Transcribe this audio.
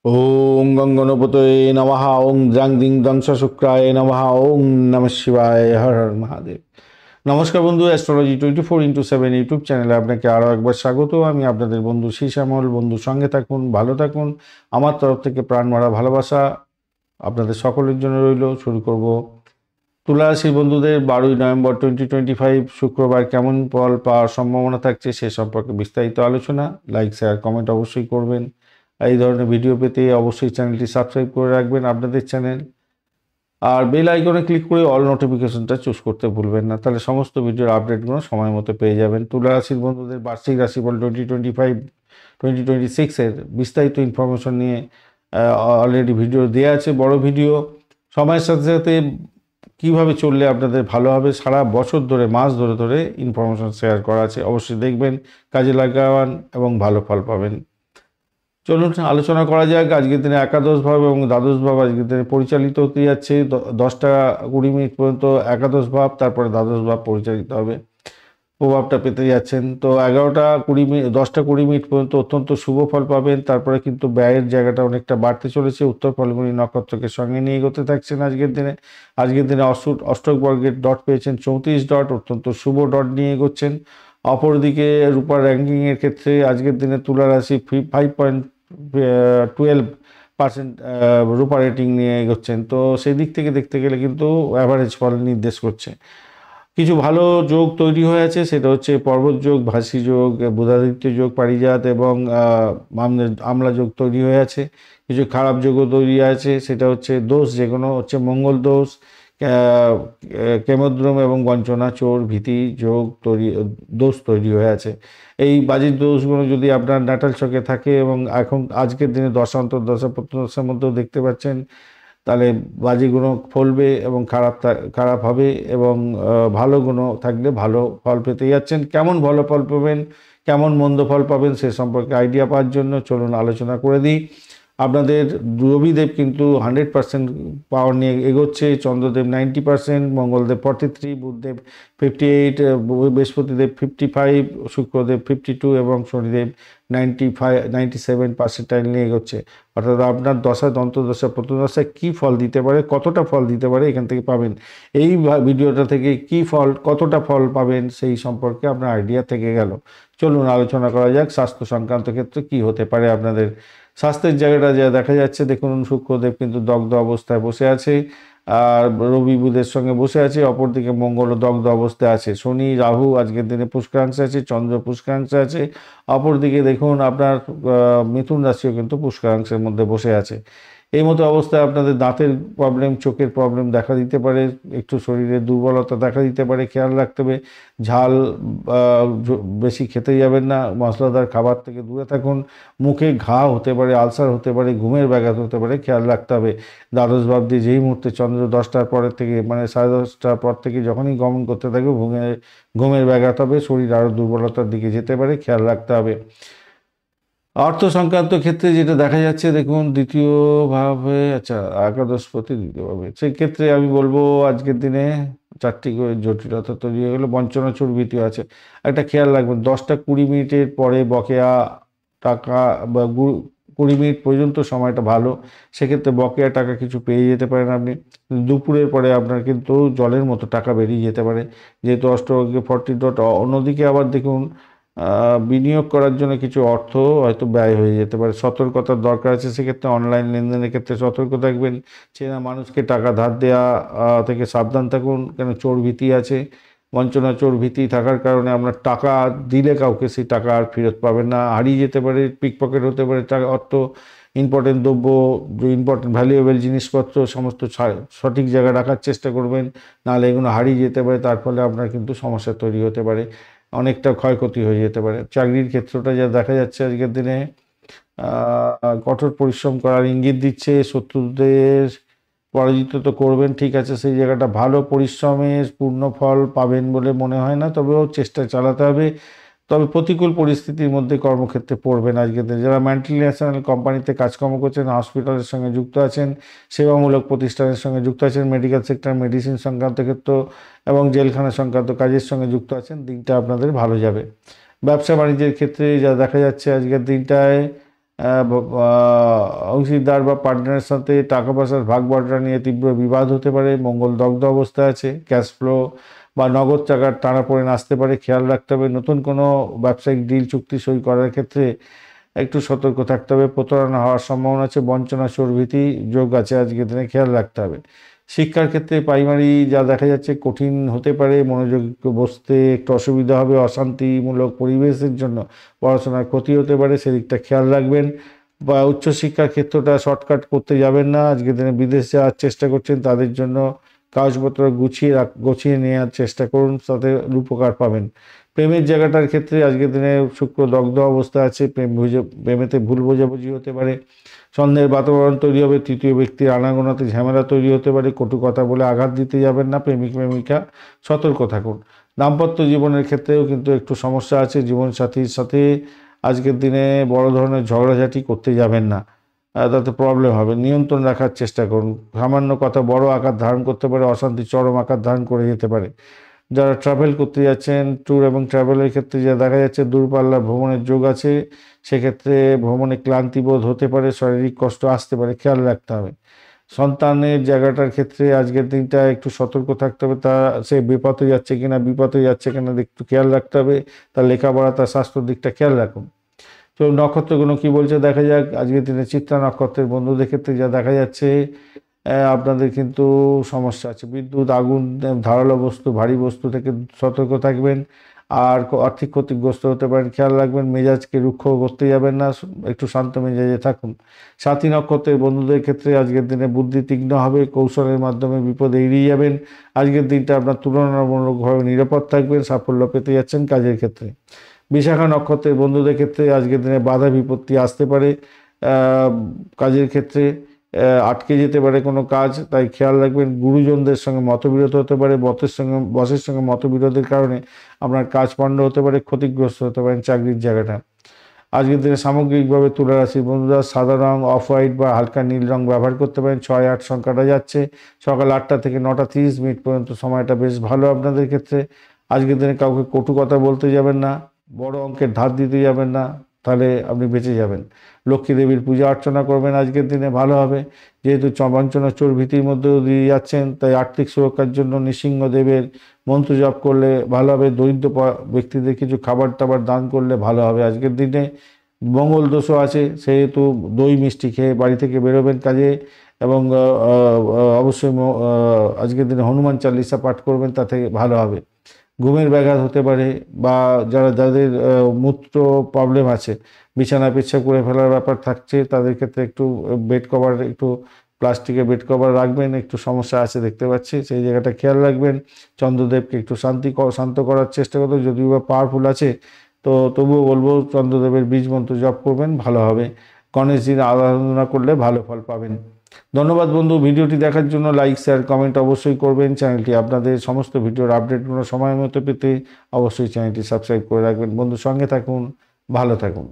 ওং গঙ্গনপতয়ে নমঃ। ওং দ্রাং দিং দংশ শুক্রায় নমঃ। ওং নমঃ শিবায়। হর হর মহাদেব। নমস্কার বন্ধু, অ্যাস্ট্রোলজি 24x7 ইউটিউব চ্যানেলে আপনাকে আরও একবার স্বাগত। আমি আপনাদের বন্ধু শ্যামল। বন্ধু সঙ্গে থাকুন, ভালো থাকুন। আমার তরফ থেকে প্রাণ ভরা ভালোবাসা আপনাদের সকলের জন্য রইল। শুরু করব তুলা রাশির বন্ধুদের 12ই নভেম্বর 2025 শুক্রবার কেমন ফল পাওয়ার সম্ভাবনা থাকছে সে সম্পর্কে বিস্তারিত আলোচনা। লাইক শেয়ার কমেন্ট অবশ্যই করবেন। এই ধরনের ভিডিও পেতে অবশ্যই চ্যানেলটি সাবস্ক্রাইব করে রাখবেন আপনাদের চ্যানেল, আর বেল আইকনে ক্লিক করে অল নোটিফিকেশনটা চুজ করতে ভুলবেন না, তাহলে সমস্ত ভিডিওর আপডেটগুলো সময় মতো পেয়ে যাবেন। তুলা রাশির বন্ধুদের বার্ষিক রাশিফল 2025-2026 বিস্তারিত ইনফরমেশন নিয়ে অলরেডি ভিডিও দেওয়া আছে, বড় ভিডিও। সময়ের সাথে সাথে কীভাবে চললে আপনাদের ভালো হবে, সারা বছর ধরে মাস ধরে ধরে ইনফরমেশন শেয়ার করা আছে, অবশ্যই দেখবেন, কাজে লাগান এবং ভালো ফল পাবেন। চলুন আলোচনা করা যাক। আজকের দিনে একাদশ ভাব এবং দ্বাদশ ভাব আজকের দিনে পরিচালিত হতে যাচ্ছে। 10টা 20 মিনিট পর্যন্ত একাদশ ভাব, তারপরে দ্বাদশ ভাব পরিচালিত হবে, প্রভাবটা পেতে যাচ্ছেন। তো 10টা 20 মিনিট পর্যন্ত অত্যন্ত শুভ ফল পাবেন। তারপরে কিন্তু ব্যয়ের জায়গাটা অনেকটা বাড়তে চলেছে। উত্তর ফাল্গুনী নক্ষত্রকে সঙ্গে নিয়ে এগোতে থাকছেন আজকের দিনে। অষ্টক বর্গের ডট পেয়েছেন 34 ডট, অত্যন্ত শুভ ডট নিয়ে এগোচ্ছেন। অপরদিকে রূপার র্যাঙ্কিংয়ের ক্ষেত্রে আজকের দিনে তুলা রাশি 5.12% রূপা রেটিং নিয়ে এগোচ্ছেন। তো সেই দিক থেকে দেখতে গেলে কিন্তু অ্যাভারেজ ফল নির্দেশ করছে। কিছু ভালো যোগ তৈরি হয়ে আছে, সেটা হচ্ছে পর্বত যোগ, ভাসি যোগ, বুধাদিত্য যোগ, পারিজাত এবং আমলা যোগ তৈরি হয়ে আছে। কিছু খারাপ যোগও তৈরি আছে, সেটা হচ্ছে দোষ, যেগুলো হচ্ছে মঙ্গল দোষ, কেমদ্রম এবং বঞ্চনা, চোর, ভীতি যোগ দোষ তৈরি হয়ে আছে। এই বাজির দোষগুলো যদি আপনার ন্যাটাল ছকে থাকে এবং এখন আজকের দিনে দশা অন্তর্দশা প্রত্যদশার মধ্যেও দেখতে পাচ্ছেন, তাহলে বাজে গুণ ফলবে এবং খারাপ হবে, এবং ভালো গুণ থাকলে ভালো ফল পেতে যাচ্ছেন। কেমন ভালো ফল পাবেন, কেমন মন্দ ফল পাবেন সে সম্পর্কে আইডিয়া পাওয়ার জন্য চলুন আলোচনা করে দিই। আপনাদের রবিদেব কিন্তু 100% পাওয়ার নিয়ে এগোচ্ছে, চন্দ্রদেব 90%, মঙ্গলদেব 43, বুধদেব 58, বৃহস্পতিদেব 55, শুক্রদেব 52 এবং শনিদেব 97% নিয়ে এগোচ্ছে। অর্থাৎ আপনার দশা অন্তর্দশা প্রত্যদশায় কী ফল দিতে পারে, কতটা ফল দিতে পারে এখান থেকে পাবেন। এই ভিডিওটা থেকে কী ফল, কতটা ফল পাবেন সেই সম্পর্কে আপনার আইডিয়া থেকে গেল। চলুন আলোচনা করা যাক স্বাস্থ্য সংক্রান্ত ক্ষেত্রে কী হতে পারে আপনাদের। স্বাস্থ্যের জায়গাটা যা দেখা যাচ্ছে, দেখুন শুক্রদেব কিন্তু দগ্ধ অবস্থায় বসে আছে, আর রবি বুধের সঙ্গে বসে আছে। অপরদিকে মঙ্গল দগ্ধ অবস্থায় আছে। শনি রাহু আজকের দিনে পুষ্করাংশে আছে, চন্দ্র পুষ্করাংশে আছে। অপরদিকে দেখুন আপনার মিথুন রাশিও কিন্তু পুষ্করাংশের মধ্যে বসে আছে। এই মতো অবস্থায় আপনাদের দাঁতের প্রবলেম, চোখের প্রবলেম দেখা দিতে পারে, একটু শরীরে দুর্বলতা দেখা দিতে পারে, খেয়াল রাখতে হবে। ঝাল বেশি খেতে যাবেন না, মশলাদার খাবার থেকে দূরে থাকুন। মুখে ঘা হতে পারে, আলসার হতে পারে, ঘুমের ব্যাঘাত হতে পারে, খেয়াল রাখতে হবে। দ্বাদশ ভাব দিয়ে যেই মুহূর্তে চন্দ্র 10টার পরের থেকে, মানে 10:30টার পর থেকে যখনই গমন করতে থাকবে, ঘুমের ব্যাঘাত হবে, শরীর আরও দুর্বলতার দিকে যেতে পারে, খেয়াল রাখতে হবে। অর্থ সংক্রান্ত ক্ষেত্রে যেটা দেখা যাচ্ছে, দেখুন দ্বিতীয়ভাবে, একাদশপতি দ্বিতীয়ভাবে, সেই ক্ষেত্রে আমি বলবো আজকের দিনে 4টি করে জটিলতা তৈরি হয়ে গেলো। বঞ্চনা, চোর, ভীতি আছে। একটা খেয়াল রাখবেন, 10টা 20 মিনিটের পরে বকেয়া টাকা বা 20 মিনিট পর্যন্ত সময়টা ভালো, সেক্ষেত্রে বকেয়া টাকা কিছু পেয়ে যেতে পারেন আপনি। দুপুরের পরে আপনার কিন্তু জলের মতো টাকা বেরিয়ে যেতে পারে, যেহেতু অষ্টভাগ্যে 40 ডট। অন্যদিকে আবার দেখুন বিনিয়োগ করার জন্য কিছু অর্থ হয়তো ব্যয় হয়ে যেতে পারে, সতর্কতার দরকার আছে। সেক্ষেত্রে অনলাইন লেনদেনের ক্ষেত্রে সতর্ক থাকবেন। চেনা মানুষকে টাকা ধার দেওয়া থেকে সাবধান থাকুন, কেন চোর ভীতি আছে। বঞ্চনা, চোর, ভীতি থাকার কারণে আপনার টাকা দিলে কাউকে সেই টাকা আর ফেরত পাবেন না, হারিয়ে যেতে পারে, পিকপকেট হতে পারে টাকা, অর্থ, ইম্পর্টেন্ট দ্রব্য, ইম্পর্টেন্ট ভ্যালুয়েবল জিনিসপত্র সমস্ত সঠিক জায়গায় রাখার চেষ্টা করবেন, নাহলে এগুলো হারিয়ে যেতে পারে। তার ফলে আপনার কিন্তু সমস্যা তৈরি হতে পারে, অনেকটা ক্ষয়ক্ষতি হয়ে যেতে পারে। চাকরির ক্ষেত্রটা যা দেখা যাচ্ছে আজকের দিনে, কঠোর পরিশ্রম করার ইঙ্গিত দিচ্ছে। শত্রুদের পরাজিত তো করবেন, ঠিক আছে, সেই জায়গাটা ভালো পরিশ্রমের পূর্ণ ফল পাবেন বলে মনে হয় না, তবেও চেষ্টা চালাতে হবে। তবে প্রতিকূল পরিস্থিতির মধ্যে কর্মক্ষেত্রে পড়বেন আজকের দিনে। যারা মাল্টিন্যাশনাল কোম্পানিতে কাজকর্ম করছেন, হসপিটালের সঙ্গে যুক্ত আছেন, সেবামূলক প্রতিষ্ঠানের সঙ্গে যুক্ত আছেন, মেডিকেল সেক্টর, মেডিসিন সংক্রান্ত ক্ষেত্র এবং জেলখানা সংক্রান্ত কাজের সঙ্গে যুক্ত আছেন, দিনটা আপনাদের ভালো যাবে। ব্যবসা বাণিজ্যের ক্ষেত্রে যা দেখা যাচ্ছে আজকের দিনটায়, অংশীদার বা পার্টনারের সাথে টাকা পয়সার ভাগ বাটোয়ারা নিয়ে তীব্র বিবাদ হতে পারে। মঙ্গল দগ্ধ অবস্থায় আছে। ক্যাশ ফ্লো বা নগদ টাকার টানাপোড়েন আসতে পারে, খেয়াল রাখতে হবে। নতুন কোনো ব্যবসায়িক ডিল চুক্তি সই করার ক্ষেত্রে একটু সতর্ক থাকতে হবে। প্রতারণা হওয়ার সম্ভাবনা আছে। বঞ্চনা চোরভীতি যোগ আছে আজকের দিনে, খেয়াল রাখতে হবে। শিক্ষার ক্ষেত্রে প্রাইমারি যা দেখা যাচ্ছে কঠিন হতে পারে, মনোযোগ বসতে একটু অসুবিধা হবে। অশান্তিমূলক পরিবেশের জন্য পড়াশোনার ক্ষতি হতে পারে, সেদিকটা খেয়াল রাখবেন। বা উচ্চশিক্ষার ক্ষেত্রটা শর্টকাট করতে যাবেন না। আজকের দিনে বিদেশ যাওয়ার চেষ্টা করছেন তাদের জন্য কাগজপত্র গুছিয়ে নেওয়ার চেষ্টা করুন, তাতে উপকার পাবেন। প্রেমের জায়গাটার ক্ষেত্রে আজকের দিনে শুক্র দগ্ধ অবস্থা আছে। প্রেমেতে ভুল বোঝাবুঝি হতে পারে। সন্দেহের বাতাবরণ তৈরি হবে। তৃতীয় ব্যক্তির আনাগোনাতে ঝামেলা তৈরি হতে পারে। কটু কথা বলে আঘাত দিতে যাবেন না। প্রেমিক প্রেমিকা সতর্ক থাকুন। দাম্পত্য জীবনের ক্ষেত্রেও কিন্তু একটু সমস্যা আছে। জীবনসাথীর সাথে আজকের দিনে বড় ধরনের ঝগড়াঝাটি করতে যাবেন না, তাতে প্রবলেম হবে। নিয়ন্ত্রণ রাখার চেষ্টা করুন। সামান্য কথা বড় আকার ধারণ করতে পারে, অশান্তি চরম আকার ধারণ করে যেতে পারে। যারা ট্রাভেল করতে যাচ্ছেন, ট্যুর এবং ট্রাভেলের ক্ষেত্রে যা দেখা যাচ্ছে দূরপাল্লার ভ্রমণের যোগ আছে, সেক্ষেত্রে ভ্রমণে ক্লান্তিবোধ হতে পারে, শারীরিক কষ্ট আসতে পারে, খেয়াল রাখতে হবে। সন্তানের জায়গাটার ক্ষেত্রে আজকের দিনটা একটু সতর্ক থাকতে হবে। সে বিপথে যাচ্ছে কিনা, বিপথে যাচ্ছে কিনা একটু খেয়াল রাখতে হবে। তার লেখাপড়া, তার স্বাস্থ্যের দিকটা খেয়াল রাখুন। তো নক্ষত্রগুলো কি বলছে দেখা যাক। আজকের দিনে চিত্রা নক্ষত্রের বন্ধুদের ক্ষেত্রে যা দেখা যাচ্ছে, আপনাদের কিন্তু সমস্যা আছে। বিদ্যুৎ, আগুন, ধারালো বস্তু, ভারী বস্তু থেকে সতর্ক থাকবেন। আর আর্থিক ক্ষতিগ্রস্ত হতে পারেন, খেয়াল রাখবেন। মেজাজকে রুক্ষ করতে যাবেন না, একটু শান্ত মেজাজে থাকুন। সাথী নক্ষত্রের বন্ধুদের ক্ষেত্রে আজকের দিনে বুদ্ধি তীক্ষ্ণ হবে। কৌশলের মাধ্যমে বিপদ এড়িয়ে যাবেন। আজকের দিনটা আপনার তুলনামূলকভাবে নিরাপদ থাকবেন। সাফল্য পেতে যাচ্ছেন কাজের ক্ষেত্রে। বিশাখা নক্ষত্রের বন্ধুদের ক্ষেত্রে আজকের দিনে বাধা বিপত্তি আসতে পারে। কাজের ক্ষেত্রে আটকে যেতে পারে কোনো কাজ, তাই খেয়াল রাখবেন। গুরুজনদের সঙ্গে মতবিরোধ হতে পারে। বসের সঙ্গে মতবিরোধের কারণে আপনার কাজ পণ্ড হতে পারে, ক্ষতিগ্রস্ত হতে পারেন চাকরির জায়গাটা। আজকের দিনে সামগ্রিকভাবে তুলা রাশির বন্ধুরা সাদা রং, অফ হোয়াইট বা হালকা নীল রং ব্যবহার করতে পারেন। 6-8 সংখ্যাটা যাচ্ছে। সকাল 8টা থেকে 9:30 পর্যন্ত সময়টা বেশ ভালো আপনাদের ক্ষেত্রে। আজকের দিনে কাউকে কটু কথা বলতে যাবেন না, বড় অঙ্কের ধার দিতে যাবেন না, তাহলে আপনি বেঁচে যাবেন। লক্ষ্মী দেবীর পূজা অর্চনা করবেন আজকের দিনে, ভালো হবে। যেহেতু বঞ্চনা চোর ভীতির মধ্যে দিয়ে যাচ্ছেন, তাই আর্থিক সুরক্ষার জন্য নৃসিংহদেবের মন্ত্র জপ করলে ভালো হবে। দরিদ্র ব্যক্তিদের কিছু খাবার টাবার দান করলে ভালো হবে আজকের দিনে। মঙ্গল দোষও আছে, সেহেতু দই মিষ্টি খেয়ে বাড়ি থেকে বেরোবেন কাজে। এবং অবশ্যই আজকের দিনে হনুমান চালিসা পাঠ করবেন, তাতে ভালো হবে। ঘুমের ব্যাঘাত হতে পারে, বা যাদের মূত্র প্রবলেম আছে, বিছানা পেচ্ছাপ করে ফেলার ব্যাপার থাকছে, তাদের ক্ষেত্রে একটু বেড কভার, একটু প্লাস্টিকের বেড কভার রাখবেন। একটু সমস্যা আছে দেখতে পাচ্ছি, সেই জায়গাটা খেয়াল রাখবেন। চন্দ্রদেবকে একটু শান্ত করার চেষ্টা করতে, যদিও বা পাওয়ারফুল আছে, তো তবুও বলবো চন্দ্রদেবের বীজ মন্ত্র জপ করবেন, ভালো হবে। গণেশজির আরাধনা করলে ভালো ফল পাবেন। ধন্যবাদ বন্ধু, ভিডিওটি দেখার জন্য। লাইক, শেয়ার, কমেন্ট অবশ্যই করবেন। চ্যানেলটি আপনাদের সমস্ত ভিডিওর আপডেটগুলো সময় মতো পেতে অবশ্যই চ্যানেলটি সাবস্ক্রাইব করে রাখবেন। বন্ধু, সঙ্গে থাকুন, ভালো থাকুন।